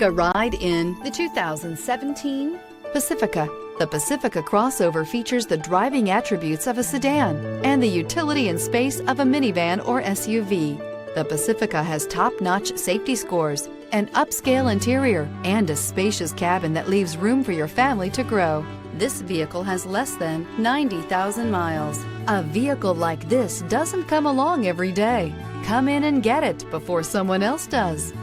Take a ride in the 2017 Pacifica. The Pacifica crossover features the driving attributes of a sedan and the utility and space of a minivan or SUV. The Pacifica has top-notch safety scores, an upscale interior, and a spacious cabin that leaves room for your family to grow. This vehicle has less than 90,000 miles. A vehicle like this doesn't come along every day. Come in and get it before someone else does.